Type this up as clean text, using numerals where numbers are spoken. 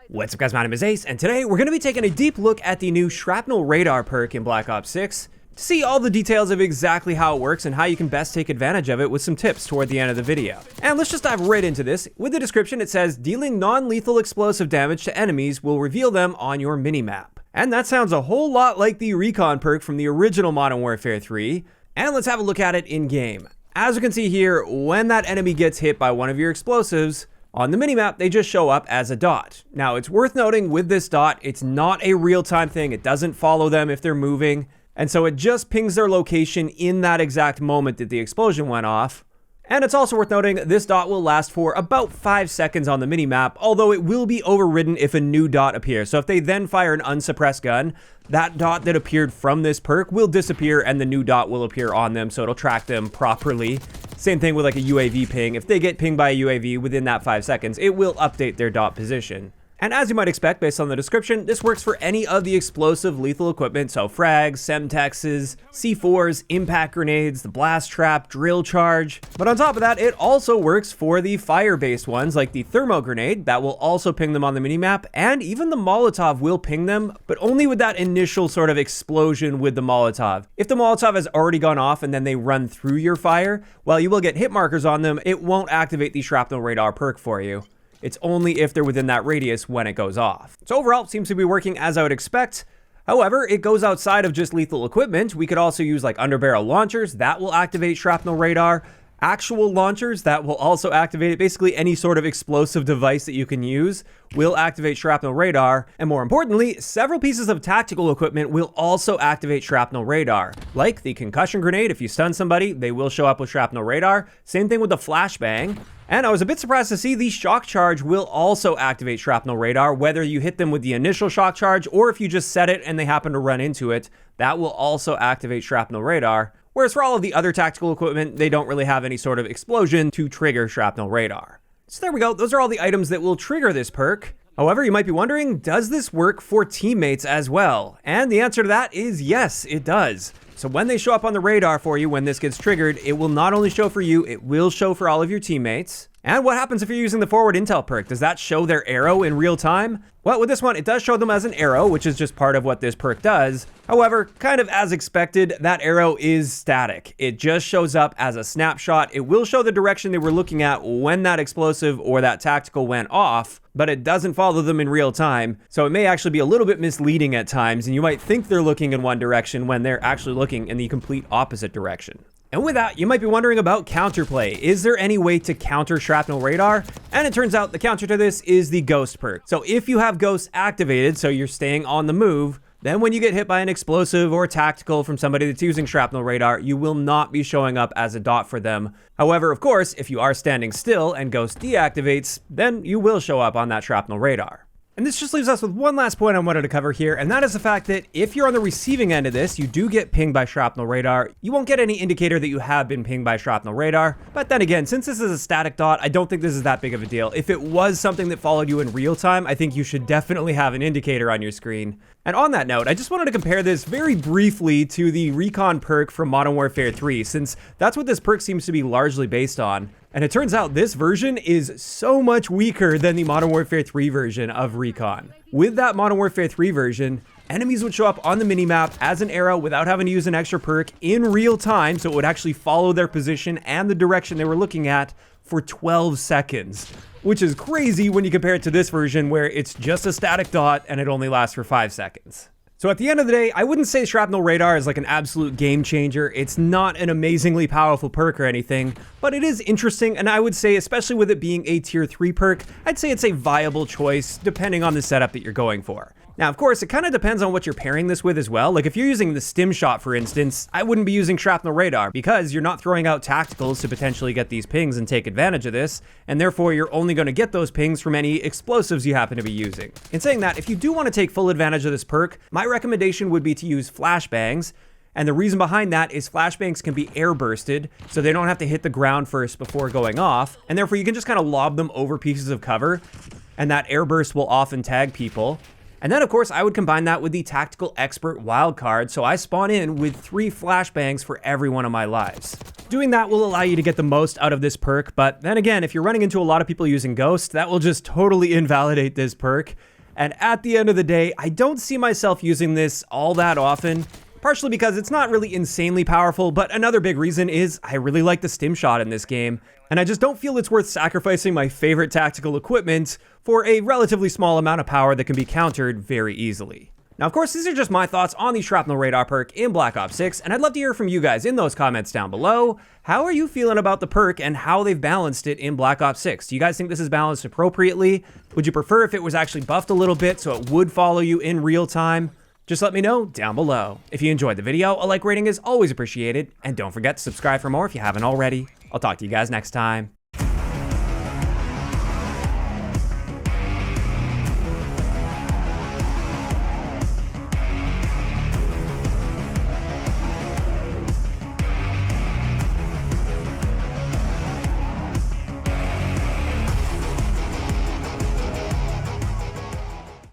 What's up guys, my name is Ace, and today we're going to be taking a deep look at the new Shrapnel Radar perk in Black Ops 6 to see all the details of exactly how it works and how you can best take advantage of it with some tips toward the end of the video. And let's just dive right into this. With the description it says, dealing non-lethal explosive damage to enemies will reveal them on your minimap. And that sounds a whole lot like the Recon perk from the original Modern Warfare 3. And let's have a look at it in game. As you can see here, when that enemy gets hit by one of your explosives, on the minimap, they just show up as a dot. Now, it's worth noting with this dot, it's not a real-time thing. It doesn't follow them if they're moving. And so it just pings their location in that exact moment that the explosion went off. And it's also worth noting this dot will last for about 5 seconds on the minimap, although it will be overridden if a new dot appears. So if they then fire an unsuppressed gun, that dot that appeared from this perk will disappear and the new dot will appear on them, so it'll track them properly. Same thing with like a UAV ping. If they get pinged by a UAV within that 5 seconds, it will update their dot position. And as you might expect based on the description, this works for any of the explosive lethal equipment, so frags, semtexes, C4s, impact grenades, the blast trap, drill charge. But on top of that, it also works for the fire-based ones like the thermo grenade that will also ping them on the minimap, and even the Molotov will ping them, but only with that initial sort of explosion with the Molotov. If the Molotov has already gone off and then they run through your fire, while you will get hit markers on them, it won't activate the Shrapnel Radar perk for you. It's only if they're within that radius when it goes off. So overall, it seems to be working as I would expect. However, it goes outside of just lethal equipment. We could also use like underbarrel launchers that will activate Shrapnel Radar. Actual launchers that will also activate it. Basically any sort of explosive device that you can use will activate Shrapnel Radar. And more importantly, several pieces of tactical equipment will also activate Shrapnel Radar. Like the concussion grenade, if you stun somebody, they will show up with Shrapnel Radar. Same thing with the flashbang. And I was a bit surprised to see the shock charge will also activate Shrapnel Radar, whether you hit them with the initial shock charge or if you just set it and they happen to run into it, that will also activate Shrapnel Radar. Whereas for all of the other tactical equipment, they don't really have any sort of explosion to trigger Shrapnel Radar. So there we go, those are all the items that will trigger this perk. However, you might be wondering, does this work for teammates as well? And the answer to that is yes, it does. So when they show up on the radar for you, when this gets triggered, it will not only show for you, it will show for all of your teammates. And what happens if you're using the forward intel perk? Does that show their arrow in real time? Well, with this one, it does show them as an arrow, which is just part of what this perk does. However, kind of as expected, that arrow is static. It just shows up as a snapshot. It will show the direction they were looking at when that explosive or that tactical went off, but it doesn't follow them in real time. So it may actually be a little bit misleading at times, and you might think they're looking in one direction when they're actually looking in the complete opposite direction. And with that, you might be wondering about counterplay. Is there any way to counter Shrapnel Radar? And it turns out the counter to this is the Ghost perk. So if you have Ghost activated, so you're staying on the move, then when you get hit by an explosive or tactical from somebody that's using Shrapnel Radar, you will not be showing up as a dot for them. However, of course, if you are standing still and Ghost deactivates, then you will show up on that Shrapnel Radar. And this just leaves us with one last point I wanted to cover here, and that is the fact that if you're on the receiving end of this, you do get pinged by Shrapnel Radar. You won't get any indicator that you have been pinged by Shrapnel Radar, but then again, since this is a static dot, I don't think this is that big of a deal. If it was something that followed you in real time, I think you should definitely have an indicator on your screen. And on that note, I just wanted to compare this very briefly to the Recon perk from Modern Warfare 3, since that's what this perk seems to be largely based on. And it turns out this version is so much weaker than the Modern Warfare 3 version of Recon. With that Modern Warfare 3 version, enemies would show up on the minimap as an arrow without having to use an extra perk in real time, so it would actually follow their position and the direction they were looking at for 12 seconds. Which is crazy when you compare it to this version where it's just a static dot and it only lasts for 5 seconds. So at the end of the day, I wouldn't say Shrapnel Radar is like an absolute game changer. It's not an amazingly powerful perk or anything, but it is interesting, and I would say, especially with it being a tier 3 perk, I'd say it's a viable choice depending on the setup that you're going for. Now, of course, it kind of depends on what you're pairing this with as well. Like if you're using the stim shot, for instance, I wouldn't be using Shrapnel Radar because you're not throwing out tacticals to potentially get these pings and take advantage of this, and therefore you're only going to get those pings from any explosives you happen to be using. In saying that, if you do want to take full advantage of this perk, my recommendation would be to use flashbangs. And the reason behind that is flashbangs can be air bursted, so they don't have to hit the ground first before going off, and therefore you can just kind of lob them over pieces of cover, and that air burst will often tag people. And then, of course, I would combine that with the Tactical Expert wildcard, so I spawn in with 3 flashbangs for every one of my lives. Doing that will allow you to get the most out of this perk, but then again, if you're running into a lot of people using Ghost, that will just totally invalidate this perk. And at the end of the day, I don't see myself using this all that often, partially because it's not really insanely powerful, but another big reason is I really like the stim shot in this game, and I just don't feel it's worth sacrificing my favorite tactical equipment for a relatively small amount of power that can be countered very easily. Now, of course, these are just my thoughts on the Shrapnel Radar perk in Black Ops 6, and I'd love to hear from you guys in those comments down below. How are you feeling about the perk and how they've balanced it in Black Ops 6? Do you guys think this is balanced appropriately? Would you prefer if it was actually buffed a little bit so it would follow you in real time? Just let me know down below. If you enjoyed the video, a like rating is always appreciated, and don't forget to subscribe for more if you haven't already. I'll talk to you guys next time.